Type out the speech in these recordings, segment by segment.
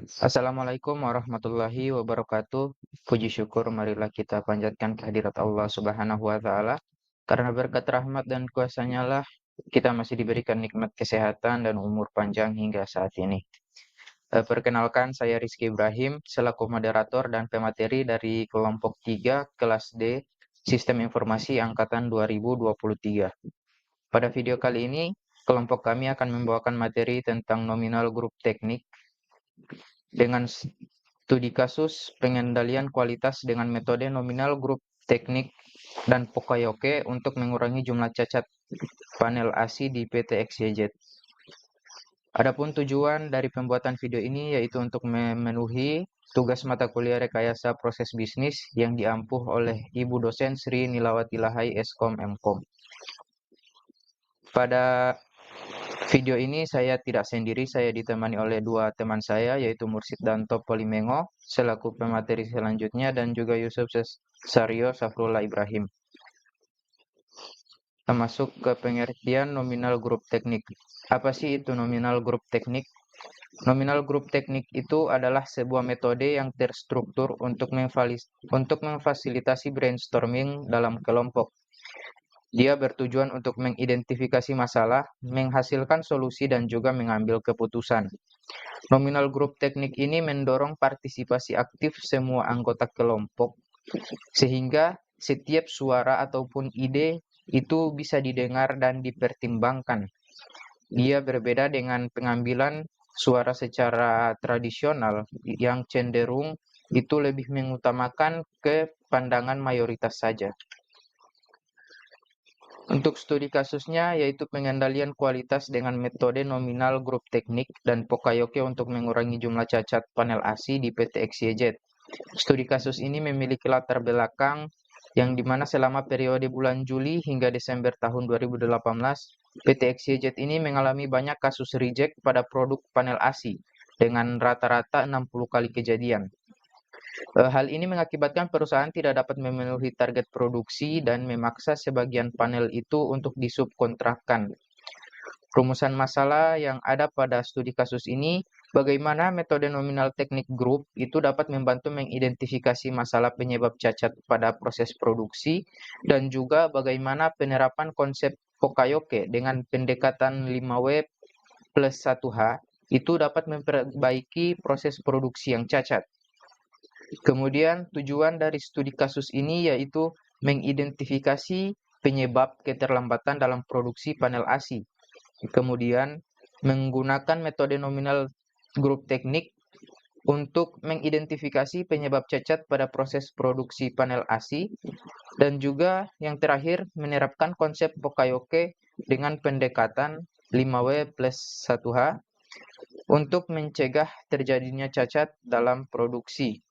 Assalamualaikum warahmatullahi wabarakatuh. Puji syukur marilah kita panjatkan kehadirat Allah Subhanahu wa taala. Karena berkat rahmat dan kuasa-Nya lah kita masih diberikan nikmat kesehatan dan umur panjang hingga saat ini. Perkenalkan, saya Rizky Ibrahim selaku moderator dan pemateri dari kelompok 3 kelas D Sistem Informasi angkatan 2023. Pada video kali ini, kelompok kami akan membawakan materi tentang nominal grup teknik dengan studi kasus pengendalian kualitas dengan metode nominal grup teknik dan Pokayoke untuk mengurangi jumlah cacat panel ASI di PT XYZ. Adapun tujuan dari pembuatan video ini yaitu untuk memenuhi tugas mata kuliah rekayasa proses bisnis yang diampuh oleh Ibu dosen Sri Nilawati Lahai Eskom Mkom. Pada video ini saya tidak sendiri, saya ditemani oleh dua teman saya yaitu Mursid Danto Polimengo selaku pemateri selanjutnya dan juga Yusuf Sario Safrullah Ibrahim. Kita masuk ke pengertian nominal grup teknik. Apa sih itu nominal grup teknik? Nominal grup teknik itu adalah sebuah metode yang terstruktur untuk memfasilitasi brainstorming dalam kelompok. Dia bertujuan untuk mengidentifikasi masalah, menghasilkan solusi, dan juga mengambil keputusan. Nominal grup teknik ini mendorong partisipasi aktif semua anggota kelompok, sehingga setiap suara ataupun ide itu bisa didengar dan dipertimbangkan. Dia berbeda dengan pengambilan suara secara tradisional yang cenderung itu lebih mengutamakan ke pandangan mayoritas saja. Untuk studi kasusnya yaitu pengendalian kualitas dengan metode nominal grup teknik dan Pokayoke untuk mengurangi jumlah cacat panel ASI di PT XYZ. Studi kasus ini memiliki latar belakang yang dimana selama periode bulan Juli hingga Desember tahun 2018, PT XYZ ini mengalami banyak kasus reject pada produk panel ASI dengan rata-rata 60 kali kejadian. Hal ini mengakibatkan perusahaan tidak dapat memenuhi target produksi dan memaksa sebagian panel itu untuk disubkontrakkan. Rumusan masalah yang ada pada studi kasus ini, bagaimana metode nominal teknik grup itu dapat membantu mengidentifikasi masalah penyebab cacat pada proses produksi, dan juga bagaimana penerapan konsep Pokayoke dengan pendekatan 5W plus 1H itu dapat memperbaiki proses produksi yang cacat. Kemudian tujuan dari studi kasus ini yaitu mengidentifikasi penyebab keterlambatan dalam produksi panel ASI. Kemudian menggunakan metode nominal grup teknik untuk mengidentifikasi penyebab cacat pada proses produksi panel ASI, dan juga yang terakhir menerapkan konsep Pokayoke dengan pendekatan 5W plus 1H untuk mencegah terjadinya cacat dalam produksi.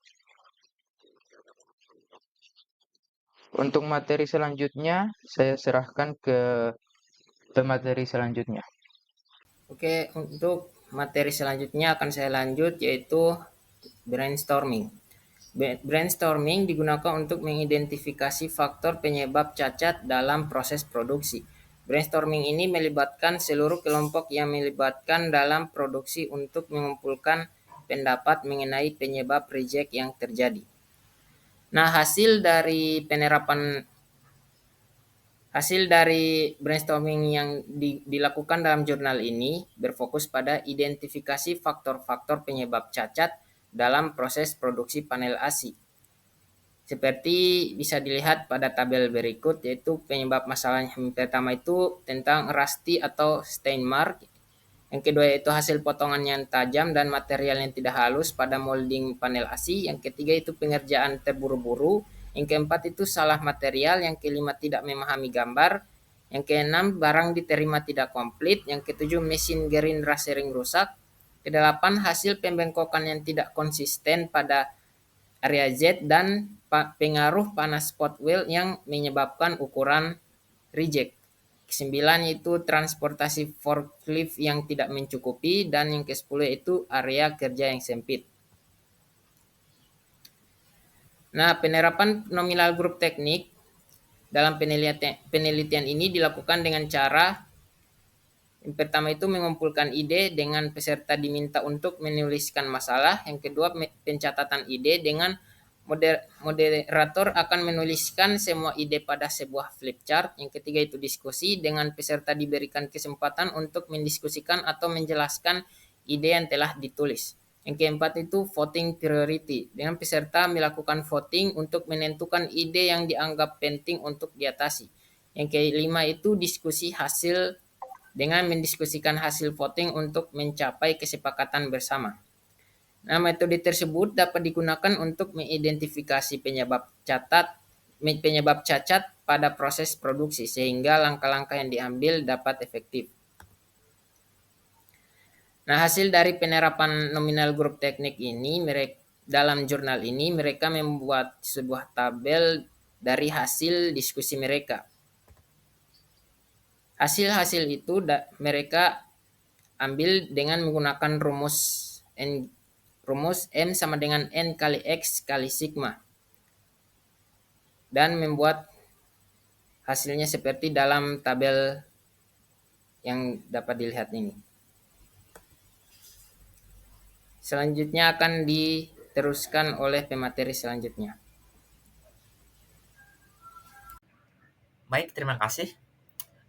Untuk materi selanjutnya saya serahkan ke pemateri selanjutnya. Oke, untuk materi selanjutnya akan saya lanjut yaitu brainstorming. Brainstorming digunakan untuk mengidentifikasi faktor penyebab cacat dalam proses produksi. Brainstorming ini melibatkan seluruh kelompok yang melibatkan dalam produksi untuk mengumpulkan pendapat mengenai penyebab reject yang terjadi. Nah, Hasil dari brainstorming yang dilakukan dalam jurnal ini berfokus pada identifikasi faktor-faktor penyebab cacat dalam proses produksi panel ASI. Seperti bisa dilihat pada tabel berikut, yaitu penyebab masalah yang pertama itu tentang rusty atau stain mark. Yang kedua yaitu hasil potongan yang tajam dan material yang tidak halus pada molding panel ASI. Yang ketiga itu pengerjaan terburu-buru. Yang keempat itu salah material. Yang kelima tidak memahami gambar. Yang keenam barang diterima tidak komplit. Yang ketujuh mesin gerindra sering rusak. Kedelapan hasil pembengkokan yang tidak konsisten pada area Z dan pengaruh panas spot wheel yang menyebabkan ukuran reject. Kesembilan yaitu transportasi forklift yang tidak mencukupi, dan yang ke-10 yaitu area kerja yang sempit. Nah, penerapan nominal grup teknik dalam penelitian ini dilakukan dengan cara Yang pertama itu mengumpulkan ide dengan peserta diminta untuk menuliskan masalah. Yang kedua pencatatan ide dengan moderator akan menuliskan semua ide pada sebuah flipchart. Yang ketiga itu diskusi dengan peserta diberikan kesempatan untuk mendiskusikan atau menjelaskan ide yang telah ditulis. Yang keempat itu voting priority. Dengan peserta melakukan voting untuk menentukan ide yang dianggap penting untuk diatasi. Yang kelima itu diskusi hasil dengan mendiskusikan hasil voting untuk mencapai kesepakatan bersama. Nah, metode tersebut dapat digunakan untuk mengidentifikasi penyebab cacat pada proses produksi sehingga langkah-langkah yang diambil dapat efektif. Nah, hasil dari penerapan nominal grup teknik ini, dalam jurnal ini mereka membuat sebuah tabel dari hasil diskusi mereka. Hasil-hasil itu mereka ambil dengan menggunakan rumus M sama dengan N kali X kali sigma. Dan membuat hasilnya seperti dalam tabel yang dapat dilihat ini. Selanjutnya akan diteruskan oleh pemateri selanjutnya. Baik, terima kasih.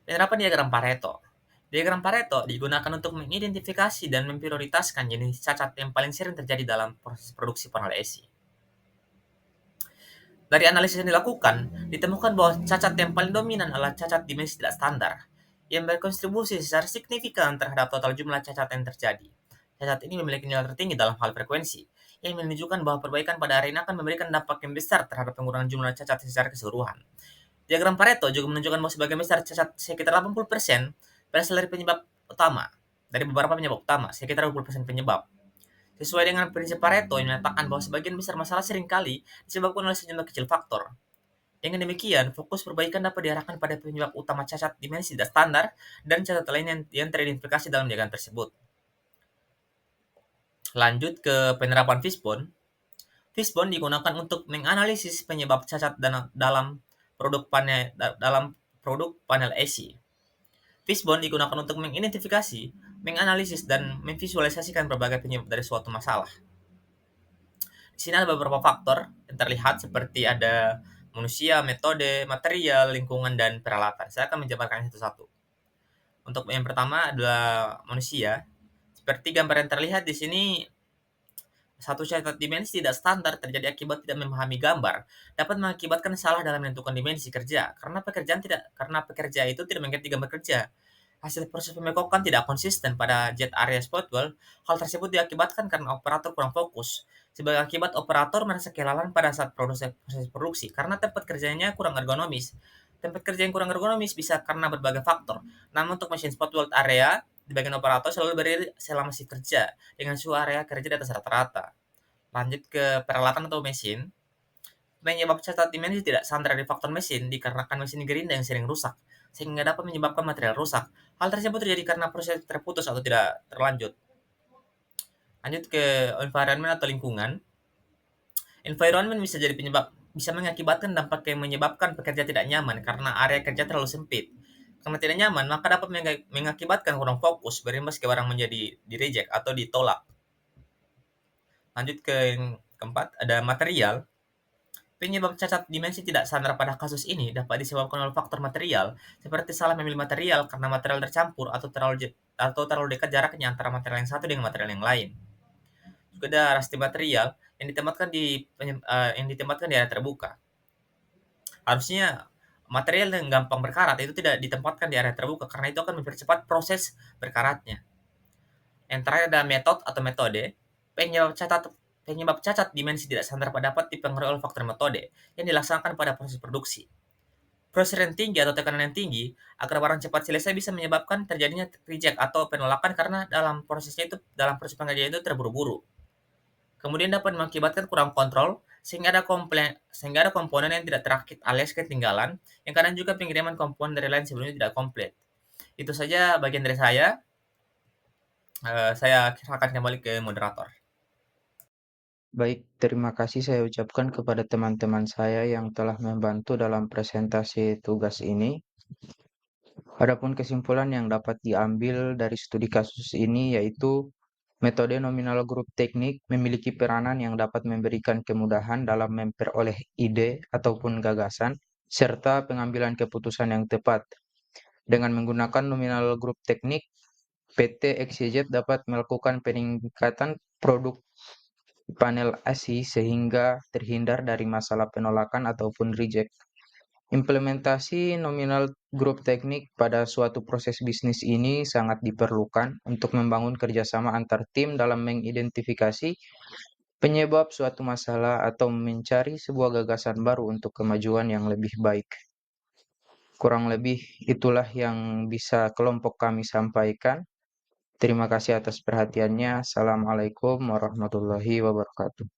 Penerapan diagram Pareto. Diagram Pareto digunakan untuk mengidentifikasi dan memprioritaskan jenis cacat yang paling sering terjadi dalam proses produksi panel ESI. Dari analisis yang dilakukan, ditemukan bahwa cacat yang paling dominan adalah cacat dimensi tidak standar, yang berkontribusi secara signifikan terhadap total jumlah cacat yang terjadi. Cacat ini memiliki nilai tertinggi dalam hal frekuensi, yang menunjukkan bahwa perbaikan pada area ini akan memberikan dampak yang besar terhadap pengurangan jumlah cacat secara keseluruhan. Diagram Pareto juga menunjukkan bahwa sebagian besar cacat sekitar 80% berasal dari beberapa penyebab utama, sekitar 20% penyebab. Sesuai dengan prinsip Pareto yang menyatakan bahwa sebagian besar masalah seringkali disebabkan oleh sejumlah kecil faktor. Dengan demikian, fokus perbaikan dapat diarahkan pada penyebab utama cacat dimensi tidak standar dan cacat lain yang teridentifikasi dalam diagram tersebut. Lanjut ke penerapan Fishbone. Fishbone digunakan untuk menganalisis penyebab cacat dalam produk panel AC. Fishbone digunakan untuk mengidentifikasi, menganalisis, dan memvisualisasikan berbagai penyebab dari suatu masalah. Di sini ada beberapa faktor yang terlihat seperti ada manusia, metode, material, lingkungan, dan peralatan. Saya akan menjabarkan satu-satu. Untuk yang pertama adalah manusia. Seperti gambar yang terlihat di sini, satu cacat dimensi tidak standar terjadi akibat tidak memahami gambar, dapat mengakibatkan salah dalam menentukan dimensi kerja, karena pekerja itu tidak mengerti gambar kerja. Hasil proses pemekokan tidak konsisten pada jet area spotwell. Hal tersebut diakibatkan karena operator kurang fokus. Sebagai akibat, operator merasa kelelahan pada saat proses produksi karena tempat kerjanya kurang ergonomis. Tempat kerja yang kurang ergonomis bisa karena berbagai faktor. Namun untuk mesin spotwell area, di bagian operator selalu berdiri selama shift kerja dengan suhu area kerja di atas rata-rata. Lanjut ke peralatan atau mesin. Penyebab cacat dimensi tidak standar dari faktor mesin dikarenakan mesin gerinda yang sering rusak, sehingga dapat menyebabkan material rusak. Hal tersebut terjadi karena proses terputus atau tidak terlanjut. Lanjut ke environment atau lingkungan. Environment bisa mengakibatkan dampak yang menyebabkan pekerja tidak nyaman karena area kerja terlalu sempit. Karena tidak nyaman, maka dapat mengakibatkan kurang fokus, berimbas ke barang menjadi di-reject atau ditolak. Lanjut ke yang keempat, ada material. Penyebab cacat dimensi tidak standar pada kasus ini dapat disebabkan oleh faktor material, seperti salah memilih material karena material tercampur atau terlalu dekat jaraknya antara material yang satu dengan material yang lain. Juga ada rasti material yang ditempatkan di area terbuka. Harusnya material yang gampang berkarat itu tidak ditempatkan di area terbuka karena itu akan mempercepat proses berkaratnya. Yang terakhir ada metode. Penyebab cacat dimensi tidak standar dapat dipengaruhi oleh faktor metode yang dilaksanakan pada proses produksi. Proses yang tinggi atau tekanan yang tinggi agar barang cepat selesai bisa menyebabkan terjadinya reject atau penolakan karena dalam proses pengerjaan itu terburu-buru. Kemudian dapat mengakibatkan kurang kontrol sehingga ada komponen yang tidak terakit alias ketinggalan, yang kadang juga pengiriman komponen dari lain sebelumnya tidak komplit. Itu saja bagian dari saya. Saya akan kembali ke moderator. Baik, terima kasih saya ucapkan kepada teman-teman saya yang telah membantu dalam presentasi tugas ini. Adapun kesimpulan yang dapat diambil dari studi kasus ini yaitu metode nominal grup teknik memiliki peranan yang dapat memberikan kemudahan dalam memperoleh ide ataupun gagasan serta pengambilan keputusan yang tepat. Dengan menggunakan nominal grup teknik, PT XYZ dapat melakukan peningkatan produk panel ASI sehingga terhindar dari masalah penolakan ataupun reject. Implementasi nominal grup teknik pada suatu proses bisnis ini sangat diperlukan untuk membangun kerjasama antar tim dalam mengidentifikasi penyebab suatu masalah atau mencari sebuah gagasan baru untuk kemajuan yang lebih baik. Kurang lebih itulah yang bisa kelompok kami sampaikan. Terima kasih atas perhatiannya. Assalamualaikum warahmatullahi wabarakatuh.